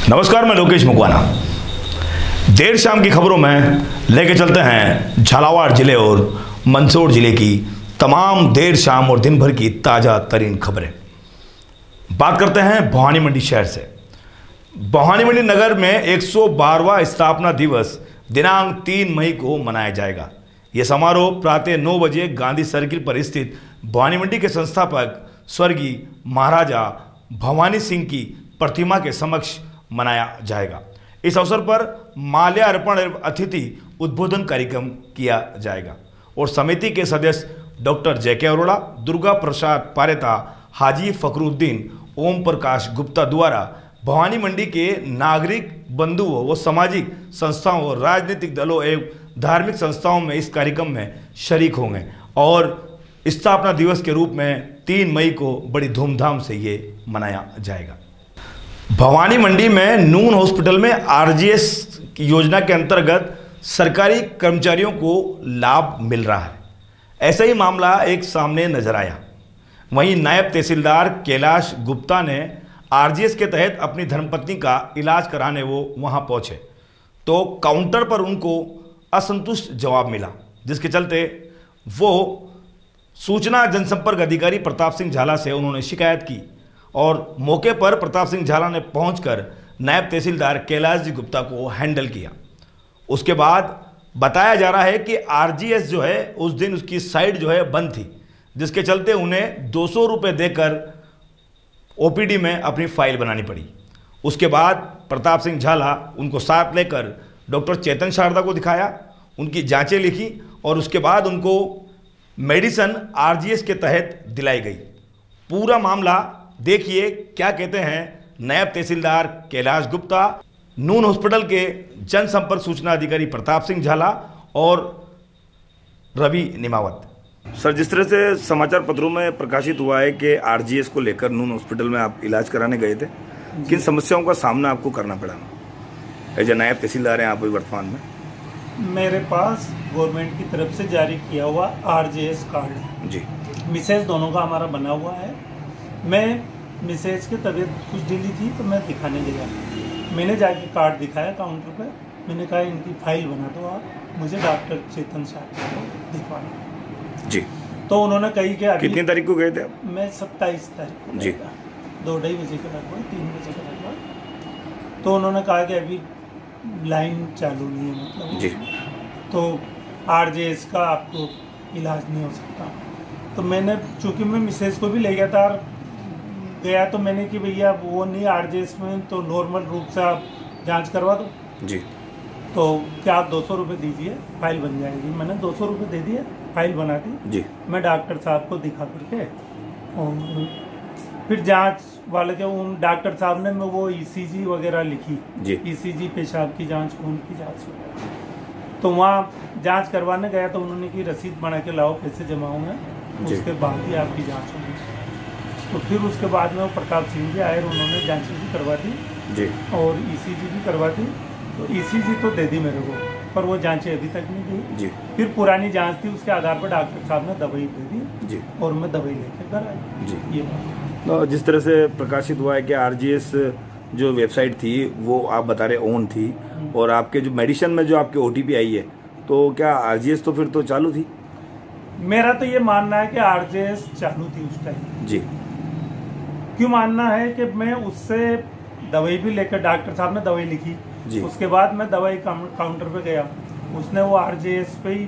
नमस्कार, मैं लोकेश मुकवाना। देर शाम की खबरों में लेके चलते हैं झालावाड़ जिले और मंदसौर जिले की तमाम देर शाम और दिन भर की ताज़ा तरीन खबरें। बात करते हैं भवानी मंडी शहर से। भवानी मंडी नगर में 112वां स्थापना दिवस दिनांक 3 मई को मनाया जाएगा। यह समारोह प्रातः 9 बजे गांधी सर्किल पर स्थित भवानी मंडी के संस्थापक स्वर्गीय महाराजा भवानी सिंह की प्रतिमा के समक्ष मनाया जाएगा। इस अवसर पर माल्यार्पण एवं अतिथि उद्बोधन कार्यक्रम किया जाएगा और समिति के सदस्य डॉक्टर JK अरोड़ा, दुर्गा प्रसाद पारेता, हाजी फखरुद्दीन, ओम प्रकाश गुप्ता द्वारा भवानी मंडी के नागरिक बंधुओं व सामाजिक संस्थाओं और राजनीतिक दलों एवं धार्मिक संस्थाओं में इस कार्यक्रम में शरीक होंगे और स्थापना दिवस के रूप में 3 मई को बड़ी धूमधाम से ये मनाया जाएगा। भवानी मंडी में नून हॉस्पिटल में RGS योजना के अंतर्गत सरकारी कर्मचारियों को लाभ मिल रहा है। ऐसा ही मामला एक सामने नजर आया। वहीं नायब तहसीलदार कैलाश गुप्ता ने RGS के तहत अपनी धर्मपत्नी का इलाज कराने वो वहां पहुंचे तो काउंटर पर उनको असंतुष्ट जवाब मिला, जिसके चलते वो सूचना जनसंपर्क अधिकारी प्रताप सिंह झाला से उन्होंने शिकायत की और मौके पर प्रताप सिंह झाला ने पहुंचकर नायब तहसीलदार कैलाश जी गुप्ता को हैंडल किया। उसके बाद बताया जा रहा है कि RGS जो है उस दिन उसकी साइट जो है बंद थी, जिसके चलते उन्हें 200 रुपये देकर OPD में अपनी फाइल बनानी पड़ी। उसके बाद प्रताप सिंह झाला उनको साथ लेकर डॉक्टर चेतन शारदा को दिखाया, उनकी जांचें लिखी और उसके बाद उनको मेडिसिन RGS के तहत दिलाई गई। पूरा मामला देखिए क्या कहते हैं नायब तहसीलदार कैलाश गुप्ता, नून हॉस्पिटल के जनसंपर्क सूचना अधिकारी प्रताप सिंह झाला और रवि निमावत। सर, जिस तरह से समाचार पत्रों में प्रकाशित हुआ है कि RGS को लेकर नून हॉस्पिटल में आप इलाज कराने गए थे, किन समस्याओं का सामना आपको करना पड़ा? एज नायब तहसीलदार हैं आप वर्तमान में। मेरे पास गवर्नमेंट की तरफ से जारी किया हुआ RGS कार्ड है जी। मिसेज दोनों का हमारा बना हुआ है। मैं मिसेज की तबीयत कुछ ढीली थी तो मैं दिखाने गया। मैंने जाके कार्ड दिखाया काउंटर पे। मैंने कहा इनकी फाइल बना दो आप, मुझे डॉक्टर चेतन शाह को दिखवाना जी। तो उन्होंने कही कि अभी कितनी तारीख को गए थे आप? मैं 27 तारीख को जी, 2-2:30 बजे के लगभग, 3 बजे के लगभग। तो उन्होंने कहा कि अभी लाइन चालू नहीं है, मतलब जी, तो RGS का आपको इलाज नहीं हो सकता। तो मैंने, चूँकि मैं मिसेज को भी ले गया तो मैंने कि भैया वो नहीं, RGS में तो नॉर्मल रूप से आप जांच करवा दो जी। तो क्या आप 200 रुपये दीजिए, फाइल बन जाएगी। मैंने 200 रुपये दे दिए, फाइल बना दी जी। मैं डॉक्टर साहब को दिखा करके और फिर जांच वाले के उन डॉक्टर साहब ने मैं वो ECG वगैरह लिखी जी। ECG पेशाब की जांच, खून की जांच वगैरह। तो वहाँ जांच करवाने गया तो उन्होंने की रसीद बना के लाओ, पैसे जमा हुए, उसके बाद ही आपकी जांच होगी। तो फिर उसके बाद में वो प्रताप सिंह जी आए और उन्होंने जांचें भी करवा दी जी और ECG भी करवा दी। तो ECG तो दे दी मेरे को, पर वो जांचें अभी तक नहीं दी जी। फिर पुरानी जांच थी, उसके आधार पर डॉक्टर साहब ने दवाई दे दी जी और मैं दवाई लेकर घर आई जी। ये तो जिस तरह से प्रकाशित हुआ है कि RGS जो वेबसाइट थी वो आप बता रहे ऑन थी और आपके जो मेडिसिन में जो आपके OTP आई है, तो क्या RGS तो फिर तो चालू थी? मेरा तो ये मानना है कि RGS चालू थी उस टाइम जी। क्यों मानना है कि मैं उससे दवाई भी लेकर, डॉक्टर साहब ने दवाई लिखी जी। उसके बाद मैं दवाई काउंटर पे गया, उसने वो RGS पे ही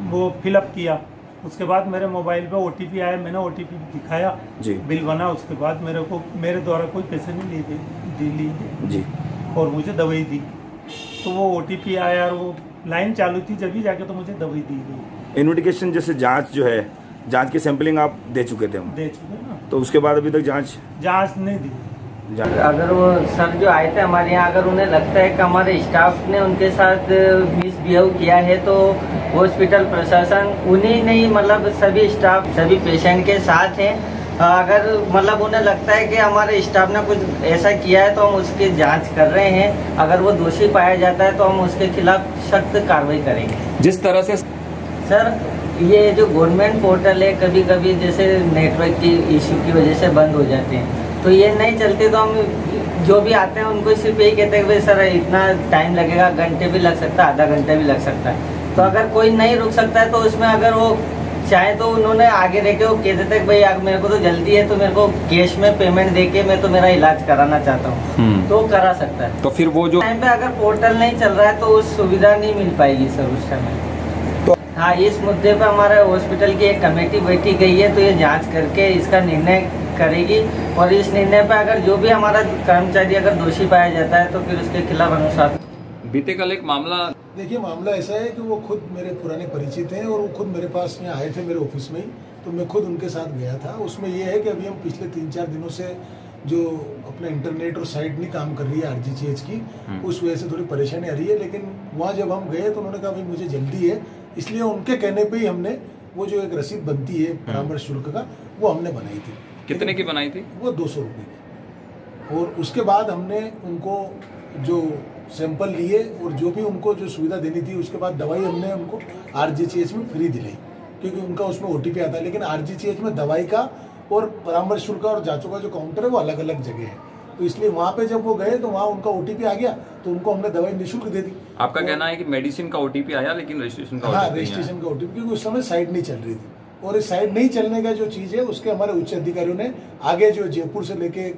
वो फिलअप किया। उसके बाद मेरे मोबाइल पे OTP आया, मैंने OTP दिखाया जी, बिल बना। उसके बाद मेरे द्वारा कोई पैसे नहीं लिए जी और मुझे दवाई दी। तो वो OTP आया और वो लाइन चालू थी, जब भी जाके तो मुझे दवाई दी गई। इन्वेस्टिगेशन जैसे जांच जो है, जांच की सैंपलिंग आप दे चुके थे? दे चुके ना। तो उसके बाद अभी तक जांच नहीं दी। अगर वो सर जो आए थे हमारे यहाँ, अगर उन्हें लगता है कि हमारे स्टाफ ने उनके साथ मिसबिहेव किया है तो हॉस्पिटल प्रशासन उन्हीं नहीं, मतलब सभी स्टाफ सभी पेशेंट के साथ हैं। अगर मतलब उन्हें लगता है कि हमारे स्टाफ ने कुछ ऐसा किया है तो हम उसकी जांच कर रहे हैं। अगर वो दोषी पाया जाता है तो हम उसके खिलाफ सख्त कार्रवाई करेंगे। जिस तरह से सर ये जो गवर्नमेंट पोर्टल है, कभी कभी जैसे नेटवर्क की इश्यू की वजह से बंद हो जाते हैं, तो ये नहीं चलते तो हम जो भी आते हैं उनको सिर्फ यही कहते हैं कि भाई सर इतना टाइम लगेगा, घंटे भी लग सकता है, आधा घंटा भी लग सकता है। तो अगर कोई नहीं रुक सकता है तो उसमें अगर वो चाहे तो उन्होंने आगे रह के वो कह देते भाई अगर मेरे को तो जल्दी है तो मेरे को कैश में पेमेंट देके मैं तो मेरा इलाज कराना चाहता हूँ, तो करा सकता है। तो फिर वो जो टाइम पे अगर पोर्टल नहीं चल रहा है तो उस सुविधा नहीं मिल पाएगी सर उस समय। हाँ, इस मुद्दे पर हमारे हॉस्पिटल की एक कमेटी बैठी गई है, तो ये जांच करके इसका निर्णय करेगी और इस निर्णय पर अगर जो भी हमारा कर्मचारी अगर दोषी पाया जाता है तो फिर उसके खिलाफ अनुशासन। बीते कल एक मामला, देखिए मामला ऐसा है कि वो खुद मेरे पुराने परिचित हैं और वो खुद मेरे पास यहाँ आए थे मेरे ऑफिस में ही, तो मैं खुद उनके साथ गया था। उसमें ये है कि अभी हम पिछले 3-4 दिनों से जो अपना इंटरनेट और साइट नहीं काम कर रही है RGCH की, उस वजह से थोड़ी परेशानी आ रही है। लेकिन वहाँ जब हम गए तो उन्होंने कहा भाई मुझे जल्दी है, इसलिए उनके कहने पर ही हमने वो जो एक रसीद बनती है परामर्श शुल्क का वो हमने बनाई थी। कितने की बनाई थी? वो 200 रुपये की। और उसके बाद हमने उनको जो सैंपल लिए और जो भी उनको जो सुविधा देनी थी उसके बाद दवाई हमने उनको RGCH में फ्री दिलाई, क्योंकि उनका उसमें OTP आता है। लेकिन RGCH में दवाई का और परामर्श शुल्क और जांचों का जो काउंटर है वो अलग अलग जगह है, तो इसलिए वहाँ पे जब वो गए तो वहाँ उनका OTP आ गया तो उनको हमने दवाई निःशुल्क दे दी। आपका कहना है कि मेडिसिन का OTP आया लेकिन रजिस्ट्रेशन का हाँ, रजिस्ट्रेशन का OTP, क्योंकि उस समय साइट नहीं चल रही थी। और इस साइड नहीं चलने का जो चीज़ है उसके हमारे उच्च अधिकारियों ने आगे जो जयपुर से लेके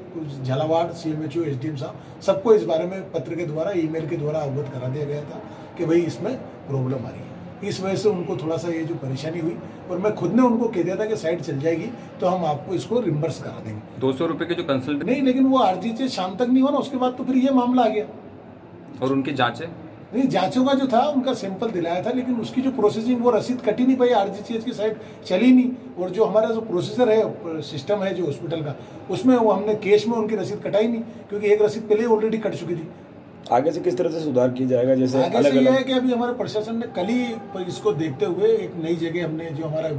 झालावाड़ CMHO SDM साहब सबको इस बारे में पत्र के द्वारा ईमेल के द्वारा अवगत करा दिया गया था कि भाई इसमें प्रॉब्लम आ रही है। इस वजह से उनको थोड़ा सा ये जो परेशानी हुई और मैं खुद ने उनको कह दिया था कि साइट चल जाएगी तो हम आपको इसको रिम्बर्स करा देंगे। 200 रुपये के जो कंसल्ट नहीं, लेकिन वो RGCH शाम तक नहीं हुआ ना, उसके बाद तो फिर ये मामला आ गया। और उनकी जाँचें नहीं, जांचों का जो था उनका सैंपल दिलाया था, लेकिन उसकी जो प्रोसेसिंग वो रसीद कटी नहीं पाई, RGCH की साइट चली नहीं। और जो हमारा जो प्रोसेसर है, सिस्टम है जो हॉस्पिटल का, उसमें वो हमने कैश में उनकी रसीद कटाई नहीं, क्योंकि एक रसीद पहले ही ऑलरेडी कट चुकी थी। आगे से किस तरह से सुधार किया जाएगा? जैसे आगे से यह है कि अभी हमारे प्रशासन ने कल ही इसको देखते हुए एक नई जगह हमने जो हमारा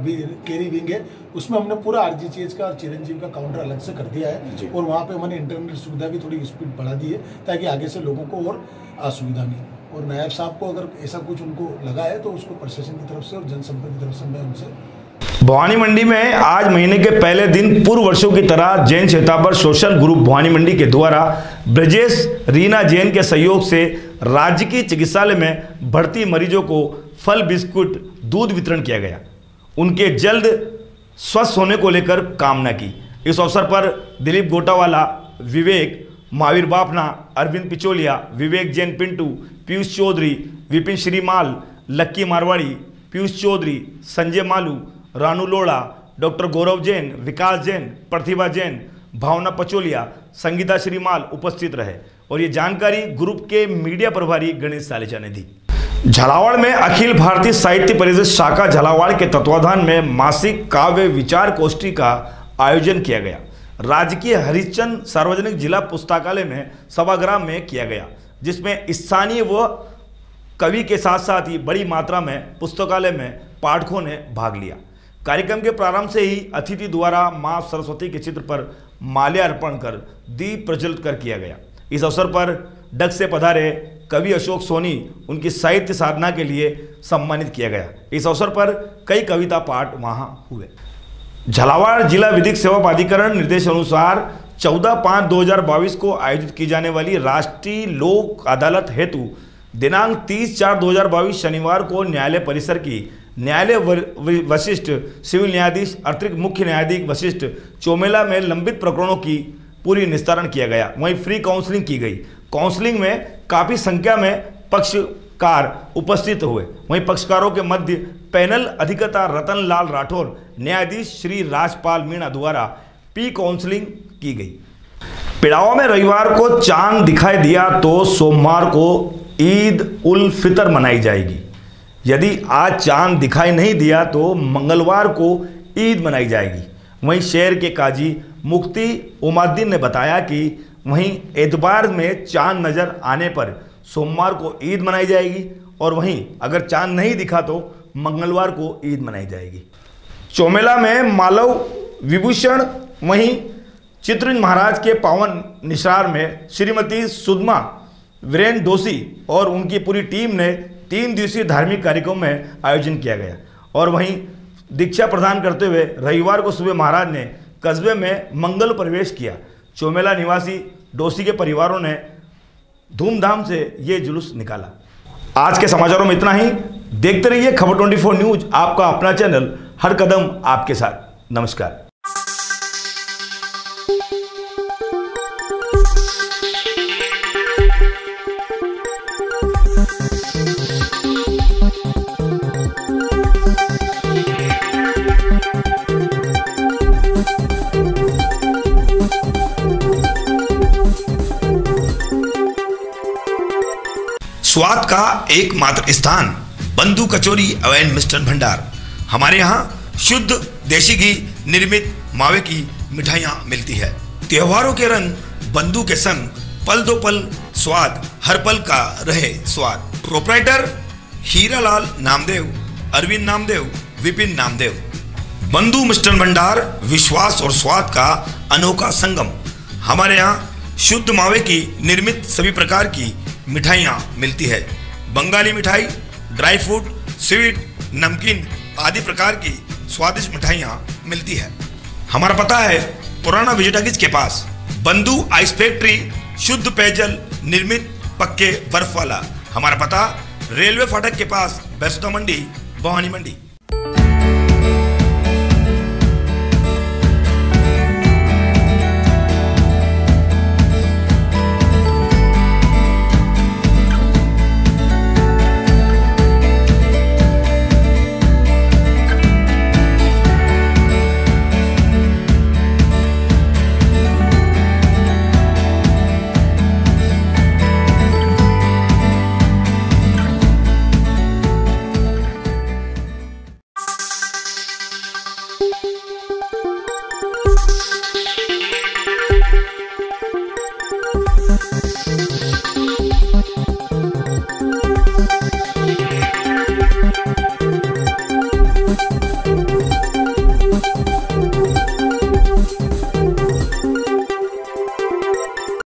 केरी विंग है उसमें हमने पूरा RGCH का और चिरंजीव का काउंटर अलग से कर दिया है और वहाँ पे हमने इंटरनेट सुविधा भी थोड़ी स्पीड बढ़ा दी है ताकि आगे से लोगों को और असुविधा नहीं। और नायब साहब को अगर ऐसा कुछ उनको लगा है तो उसको प्रशासन की तरफ से और जनसंपर्क की तरफ से मैं उनसे। भवानी मंडी में आज महीने के पहले दिन पूर्व वर्षों की तरह जैन चेतावर सोशल ग्रुप भवानी मंडी के द्वारा ब्रजेश रीना जैन के सहयोग से राजकीय चिकित्सालय में भर्ती मरीजों को फल, बिस्कुट, दूध वितरण किया गया। उनके जल्द स्वस्थ होने को लेकर कामना की। इस अवसर पर दिलीप गोटावाला, विवेक, महावीर बाफना, अरविंद पिचोलिया, विवेक जैन पिंटू, पीयूष चौधरी, विपिन श्रीमाल, लक्की मारवाड़ी, पीयूष चौधरी, संजय मालू, रानू लोड़ा, डॉक्टर गौरव जैन, विकास जैन, प्रतिभा जैन, भावना पचोलिया, संगीता श्रीमाल उपस्थित रहे और ये जानकारी ग्रुप के मीडिया प्रभारी गणेश सालेचा ने दी। झालावाड़ में अखिल भारतीय साहित्य परिषद शाखा झालावाड़ के तत्वाधान में मासिक काव्य विचार गोष्ठी का आयोजन किया गया। राजकीय हरिश्चंद्र सार्वजनिक जिला पुस्तकालय में सभागृह में किया गया, जिसमें स्थानीय व कवि के साथ साथ ही बड़ी मात्रा में पुस्तकालय में पाठकों ने भाग लिया। कार्यक्रम के प्रारंभ से ही अतिथि द्वारा मां सरस्वती के चित्र पर माल्यार्पण कर दीप प्रज्वलित कर किया गया। इस अवसर पर डग से पधारे कवि अशोक सोनी उनकी साहित्य साधना के लिए सम्मानित किया गया। इस अवसर पर कई कविता पाठ वहां हुए। झालावाड़ जिला विधिक सेवा प्राधिकरण निर्देश अनुसार 14/5/2022 को आयोजित की जाने वाली राष्ट्रीय लोक अदालत हेतु दिनांक 30/4/2022 शनिवार को न्यायालय परिसर की न्यायालय वशिष्ठ सिविल न्यायाधीश अतिरिक्त मुख्य न्यायाधीश वशिष्ठ चोमेला में लंबित प्रकरणों की पूरी निस्तारण किया गया। वहीं फ्री काउंसलिंग की गई। काउंसलिंग में काफ़ी संख्या में पक्षकार उपस्थित हुए। वहीं पक्षकारों के मध्य पैनल अधिवक्ता रतन लाल राठौर, न्यायाधीश श्री राजपाल मीणा द्वारा प्री काउंसलिंग की गई। पिड़ावा में रविवार को चांद दिखाई दिया तो सोमवार को ईद उल फितर मनाई जाएगी। यदि आज चांद दिखाई नहीं दिया तो मंगलवार को ईद मनाई जाएगी। वहीं शहर के काजी मुफ्ती उमाद्दीन ने बताया कि वहीं एतबार में चांद नज़र आने पर सोमवार को ईद मनाई जाएगी और वहीं अगर चांद नहीं दिखा तो मंगलवार को ईद मनाई जाएगी। चोमेला में मालव विभूषण, वहीं चित्रंज महाराज के पावन निशार में श्रीमती सुदमा वीरेन दोषी और उनकी पूरी टीम ने 3 दिवसीय धार्मिक कार्यक्रम में आयोजन किया गया। और वहीं दीक्षा प्रदान करते हुए रविवार को सुबह महाराज ने कस्बे में मंगल प्रवेश किया। चोमेला निवासी डोसी के परिवारों ने धूमधाम से ये जुलूस निकाला। आज के समाचारों में इतना ही। देखते रहिए खबर 24 न्यूज, आपका अपना चैनल, हर कदम आपके साथ। नमस्कार। स्वाद का एकमात्र स्थान बंधु कचौरी एवं मिष्ठान भंडार। हमारे यहाँ शुद्ध देसी घी निर्मित मावे की मिठाइयाँ मिलती है। त्योहारों के रंग बंधु के संग, पल दो पल स्वाद, हर पल का रहे स्वाद। प्रोप्राइटर हीरालाल नामदेव, अरविंद नामदेव, विपिन नामदेव। बंधु मिष्ठान भंडार विश्वास और स्वाद का अनोखा संगम। हमारे यहाँ शुद्ध मावे की निर्मित सभी प्रकार की मिठाइयाँ मिलती है। बंगाली मिठाई, ड्राई फ्रूट, स्वीट, नमकीन आदि प्रकार की स्वादिष्ट मिठाइयाँ मिलती है। हमारा पता है पुराना विजयटागिज के पास, बंधु आइस फैक्ट्री, शुद्ध पेयजल निर्मित पक्के बर्फ वाला। हमारा पता रेलवे फाटक के पास, बैसुदा मंडी, भवानी मंडी।